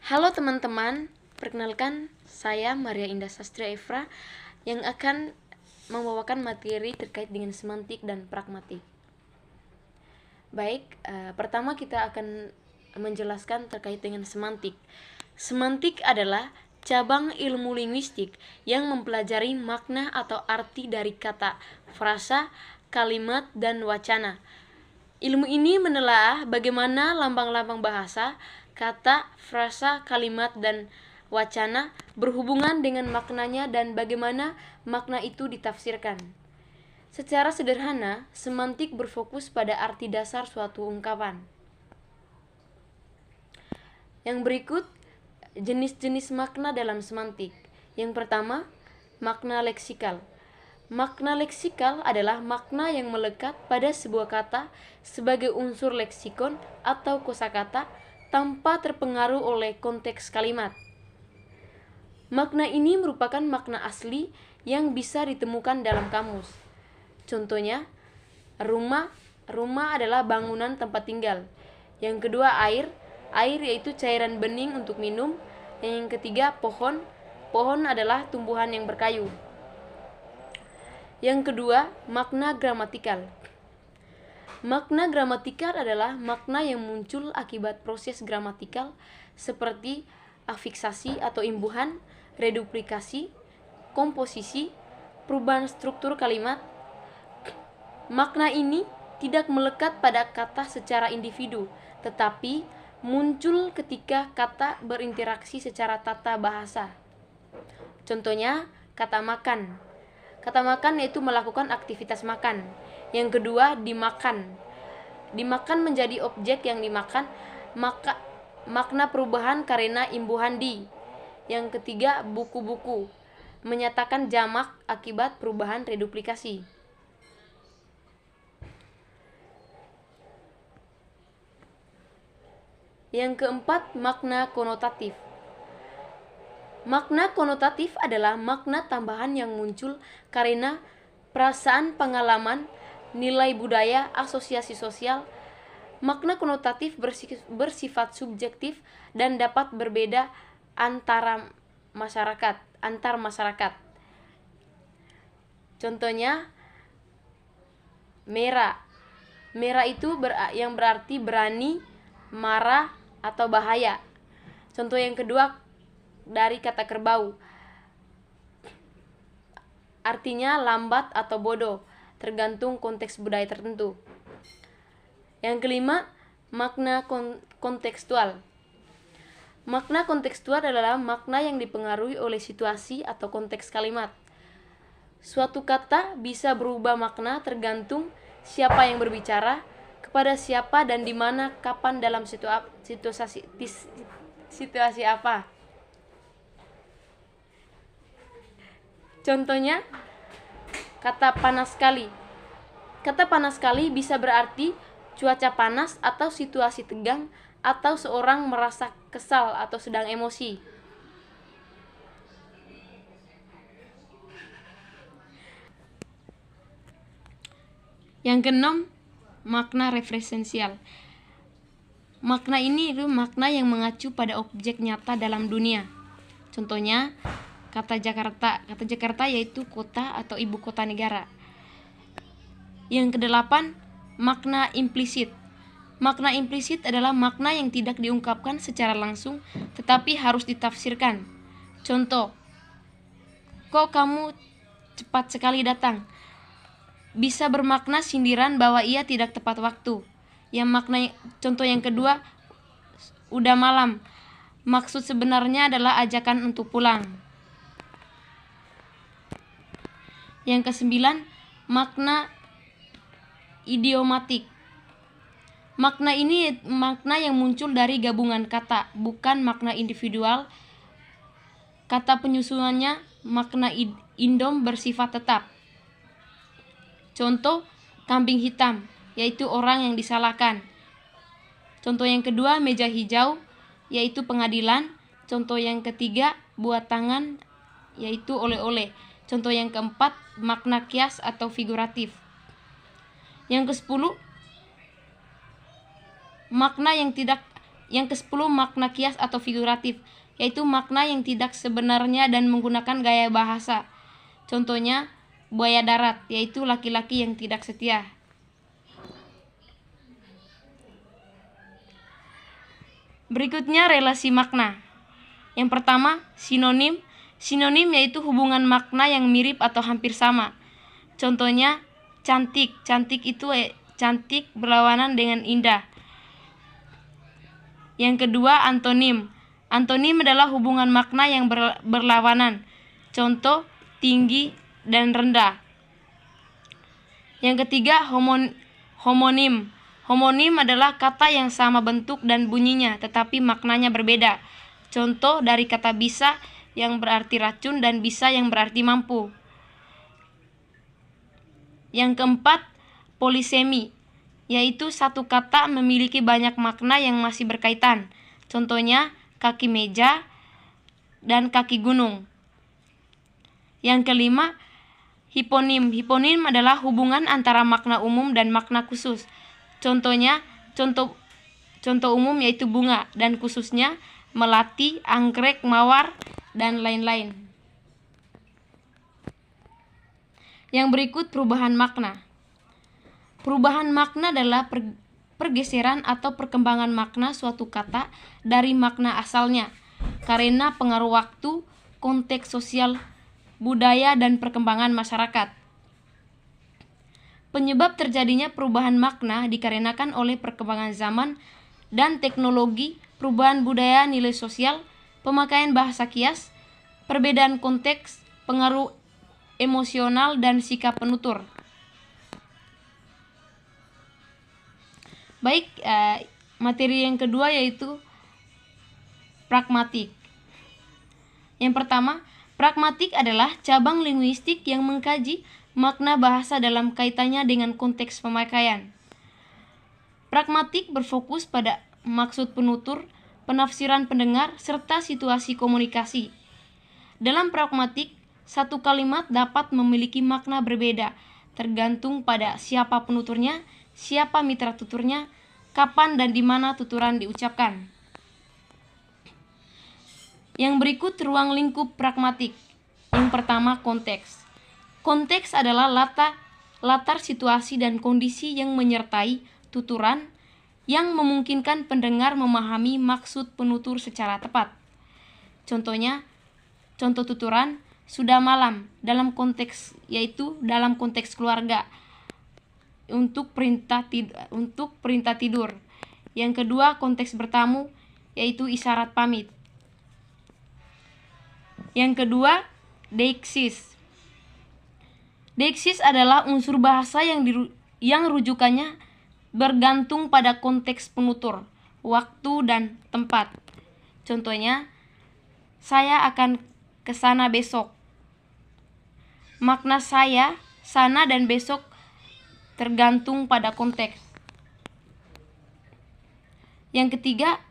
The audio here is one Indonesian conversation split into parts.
Halo teman-teman, perkenalkan saya Maria Indah Sastria Evra yang akan membawakan materi terkait dengan semantik dan pragmatik. Baik, pertama kita akan menjelaskan terkait dengan semantik. Semantik adalah cabang ilmu linguistik yang mempelajari makna atau arti dari kata, frasa, kalimat, dan wacana. Ilmu ini menelaah bagaimana lambang-lambang bahasa, kata, frasa, kalimat, dan wacana berhubungan dengan maknanya dan bagaimana makna itu ditafsirkan. Secara sederhana, semantik berfokus pada arti dasar suatu ungkapan. Yang berikut, jenis-jenis makna dalam semantik. Yang pertama, makna leksikal. Makna leksikal adalah makna yang melekat pada sebuah kata sebagai unsur leksikon atau kosakata tanpa terpengaruh oleh konteks kalimat. Makna ini merupakan makna asli yang bisa ditemukan dalam kamus. Contohnya, rumah adalah bangunan tempat tinggal. Yang kedua, air yaitu cairan bening untuk minum. Yang ketiga, pohon adalah tumbuhan yang berkayu. Yang kedua, makna gramatikal. Makna gramatikal adalah makna yang muncul akibat proses gramatikal seperti afiksasi atau imbuhan, reduplikasi, komposisi, perubahan struktur kalimat. Makna ini tidak melekat pada kata secara individu, tetapi muncul ketika kata berinteraksi secara tata bahasa. Contohnya, kata makan. Kata makan yaitu melakukan aktivitas makan. Yang kedua, dimakan. Dimakan menjadi objek yang dimakan, maka makna perubahan karena imbuhan di. Yang ketiga, buku-buku. Menyatakan jamak akibat perubahan reduplikasi. Yang keempat, makna konotatif. Makna konotatif adalah makna tambahan yang muncul karena perasaan, pengalaman, nilai budaya, asosiasi sosial. Makna konotatif bersifat subjektif dan dapat berbeda antar masyarakat. Contohnya, merah. Merah itu yang berarti berani, marah, atau bahaya. Contoh yang kedua dari kata kerbau, artinya lambat atau bodoh, tergantung konteks budaya tertentu. Yang kelima, makna kontekstual. Makna kontekstual adalah makna yang dipengaruhi oleh situasi atau konteks kalimat. Suatu kata bisa berubah makna tergantung siapa yang berbicara, kepada siapa, dan di mana, kapan, dalam situasi apa. Contohnya, kata panas sekali. Kata panas sekali bisa berarti cuaca panas atau situasi tegang atau seorang merasa kesal atau sedang emosi. Yang keenam, makna referensial. Makna ini itu makna yang mengacu pada objek nyata dalam dunia. Contohnya, kata Jakarta. Kata Jakarta yaitu kota atau ibu kota negara. Yang kedelapan, makna implisit. Makna implisit adalah makna yang tidak diungkapkan secara langsung tetapi harus ditafsirkan. Contoh, kok kamu cepat sekali datang? Bisa bermakna sindiran bahwa ia tidak tepat waktu. Contoh yang kedua, udah malam. Maksud sebenarnya adalah ajakan untuk pulang. Yang kesembilan, makna idiomatik. Makna ini makna yang muncul dari gabungan kata, bukan makna individual. Kata penyusunannya makna indom bersifat tetap. Contoh, kambing hitam, yaitu orang yang disalahkan. Contoh yang kedua, meja hijau, yaitu pengadilan. Contoh yang ketiga, buat tangan, yaitu oleh-oleh. Contoh yang keempat, makna kias atau figuratif. Yang ke-10, makna yang tidak Yang ke-10 makna kias atau figuratif, yaitu makna yang tidak sebenarnya dan menggunakan gaya bahasa. Contohnya buaya darat, yaitu laki-laki yang tidak setia. Berikutnya relasi makna. Yang pertama, sinonim. Sinonim yaitu hubungan makna yang mirip atau hampir sama. Contohnya cantik. Cantik itu cantik berlawanan dengan indah. Yang kedua, antonim. Antonim adalah hubungan makna yang berlawanan. Contoh tinggi dan rendah. Yang ketiga, homonim. Homonim adalah kata yang sama bentuk dan bunyinya, tetapi maknanya berbeda. Contoh dari kata bisa yang berarti racun dan bisa yang berarti mampu. Yang keempat, polisemi, yaitu satu kata memiliki banyak makna yang masih berkaitan. Contohnya kaki meja dan kaki gunung. Yang kelima, hiponim. Hiponim adalah hubungan antara makna umum dan makna khusus. Contohnya, contoh umum yaitu bunga dan khususnya melati, anggrek, mawar, dan lain-lain. Yang berikut perubahan makna. Perubahan makna adalah pergeseran atau perkembangan makna suatu kata dari makna asalnya karena pengaruh waktu, konteks sosial, budaya, dan perkembangan masyarakat. Penyebab terjadinya perubahan makna dikarenakan oleh perkembangan zaman dan teknologi, perubahan budaya, nilai sosial, pemakaian bahasa kias, perbedaan konteks, pengaruh emosional, dan sikap penutur. Baik, materi yang kedua yaitu pragmatik. Yang pertama, pragmatik adalah cabang linguistik yang mengkaji makna bahasa dalam kaitannya dengan konteks pemakaian. Pragmatik berfokus pada maksud penutur, penafsiran pendengar, serta situasi komunikasi. Dalam pragmatik, satu kalimat dapat memiliki makna berbeda, tergantung pada siapa penuturnya, siapa mitra tuturnya, kapan dan di mana tuturan diucapkan. Yang berikut ruang lingkup pragmatik. Yang pertama, konteks. Konteks adalah latar situasi dan kondisi yang menyertai tuturan yang memungkinkan pendengar memahami maksud penutur secara tepat. Contohnya, contoh tuturan sudah malam dalam konteks keluarga untuk perintah tidur. Yang kedua, konteks bertamu yaitu isyarat pamit. Yang kedua, deiksis. Deiksis adalah unsur bahasa yang rujukannya bergantung pada konteks penutur, waktu, dan tempat. Contohnya, saya akan ke sana besok. Makna saya, sana, dan besok tergantung pada konteks. Yang ketiga,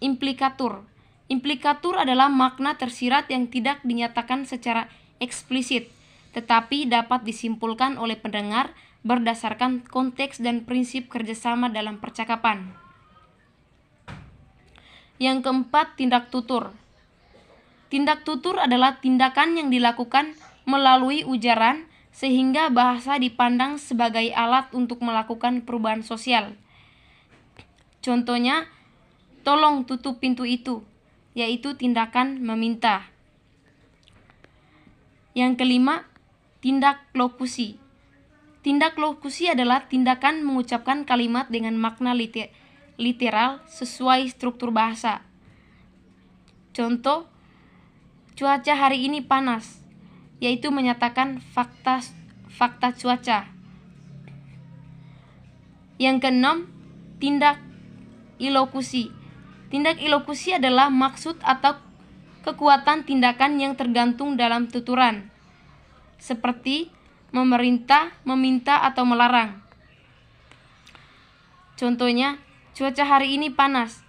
implikatur. Implikatur adalah makna tersirat yang tidak dinyatakan secara eksplisit, tetapi dapat disimpulkan oleh pendengar berdasarkan konteks dan prinsip kerjasama dalam percakapan. Yang keempat, tindak tutur. Tindak tutur adalah tindakan yang dilakukan melalui ujaran sehingga bahasa dipandang sebagai alat untuk melakukan perubahan sosial. Contohnya, tolong tutup pintu itu, yaitu tindakan meminta. Yang kelima, tindak lokusi. Tindak lokusi adalah tindakan mengucapkan kalimat dengan makna literal sesuai struktur bahasa. Contoh, cuaca hari ini panas, yaitu menyatakan fakta cuaca. Yang keenam, tindak ilokusi. Tindak ilokusi adalah maksud atau kekuatan tindakan yang tergantung dalam tuturan, seperti memerintah, meminta, atau melarang. Contohnya, cuaca hari ini panas,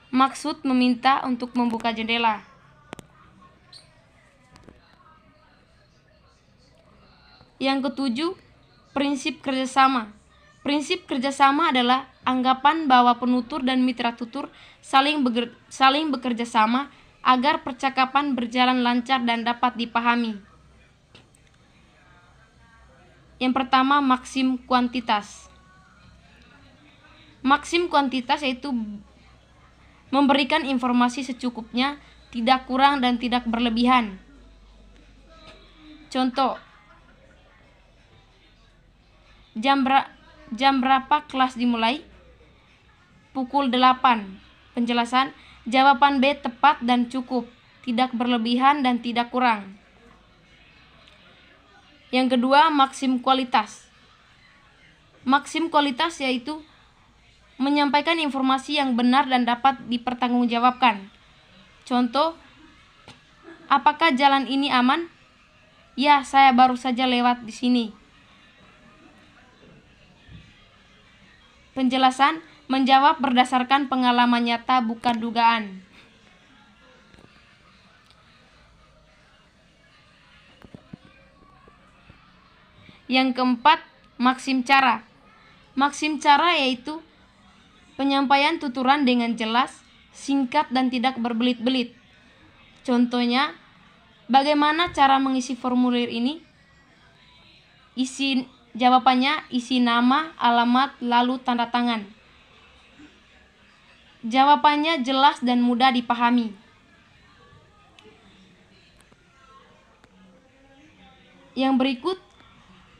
maksud meminta untuk membuka jendela. Yang ketujuh, prinsip kerjasama. Prinsip kerjasama adalah anggapan bahwa penutur dan mitra tutur saling bekerja sama agar percakapan berjalan lancar dan dapat dipahami. Yang pertama, maksim kuantitas. Maksim kuantitas yaitu memberikan informasi secukupnya, tidak kurang dan tidak berlebihan. Contoh, jam berapa kelas dimulai? Pukul 8. Penjelasan, jawaban B tepat dan cukup, tidak berlebihan dan tidak kurang. Yang kedua, maksim kualitas. Maksim kualitas yaitu menyampaikan informasi yang benar dan dapat dipertanggungjawabkan. Contoh, apakah jalan ini aman? Ya, saya baru saja lewat di sini. Penjelasan, menjawab berdasarkan pengalaman nyata bukan dugaan. Yang keempat, maksim cara. Maksim cara yaitu penyampaian tuturan dengan jelas, singkat dan tidak berbelit-belit. Contohnya, bagaimana cara mengisi formulir ini? Jawabannya isi nama, alamat, lalu tanda tangan. Jawabannya jelas dan mudah dipahami. Yang berikut,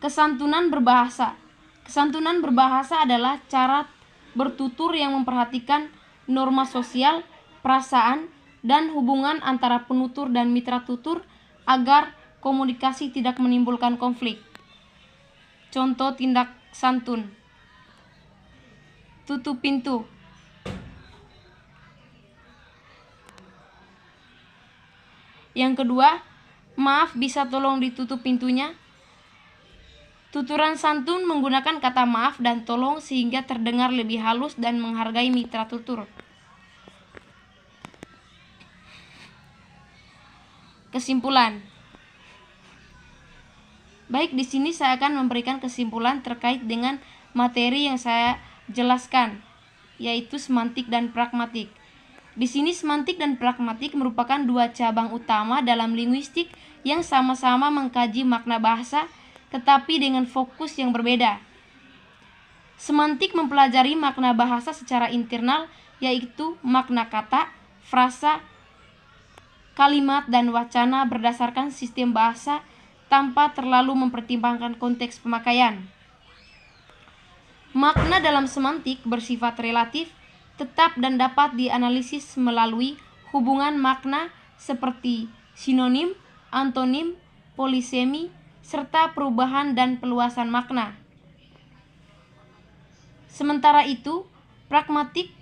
kesantunan berbahasa. Kesantunan berbahasa adalah cara bertutur yang memperhatikan norma sosial, perasaan, dan hubungan antara penutur dan mitra tutur agar komunikasi tidak menimbulkan konflik. Contoh tindak santun. Tutup pintu. Yang kedua, maaf bisa tolong ditutup pintunya. Tuturan santun menggunakan kata maaf dan tolong sehingga terdengar lebih halus dan menghargai mitra tutur. Kesimpulan. Baik, di sini saya akan memberikan kesimpulan terkait dengan materi yang saya jelaskan, yaitu semantik dan pragmatik. Di sini semantik dan pragmatik merupakan dua cabang utama dalam linguistik yang sama-sama mengkaji makna bahasa, tetapi dengan fokus yang berbeda. Semantik mempelajari makna bahasa secara internal, yaitu makna kata, frasa, kalimat, dan wacana berdasarkan sistem bahasa tanpa terlalu mempertimbangkan konteks pemakaian. Makna dalam semantik bersifat relatif, tetap dan dapat dianalisis melalui hubungan makna seperti sinonim, antonim, polisemi, serta perubahan dan peluasan makna. Sementara itu, pragmatik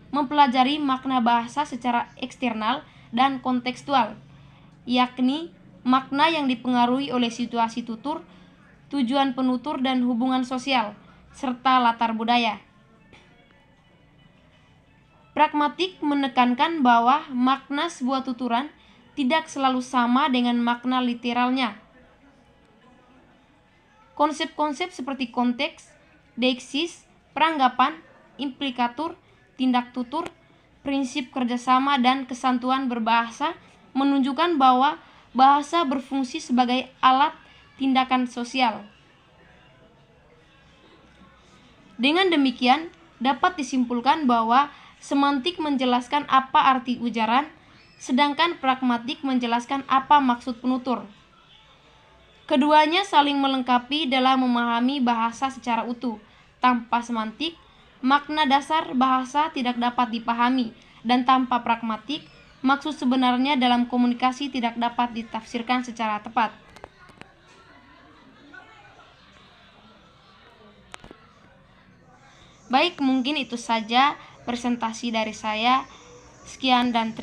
mempelajari makna bahasa secara eksternal dan kontekstual, yakni makna yang dipengaruhi oleh situasi tutur, tujuan penutur dan hubungan sosial, serta latar budaya. Pragmatik menekankan bahwa makna sebuah tuturan tidak selalu sama dengan makna literalnya. Konsep-konsep seperti konteks, deiksis, peranggapan, implikatur, tindak tutur, prinsip kerjasama, dan kesantuan berbahasa menunjukkan bahwa bahasa berfungsi sebagai alat tindakan sosial. Dengan demikian, dapat disimpulkan bahwa semantik menjelaskan apa arti ujaran, sedangkan pragmatik menjelaskan apa maksud penutur. Keduanya saling melengkapi dalam memahami bahasa secara utuh. Tanpa semantik, makna dasar bahasa tidak dapat dipahami, dan tanpa pragmatik, maksud sebenarnya dalam komunikasi tidak dapat ditafsirkan secara tepat. Baik, mungkin itu saja presentasi dari saya. Sekian dan terima kasih.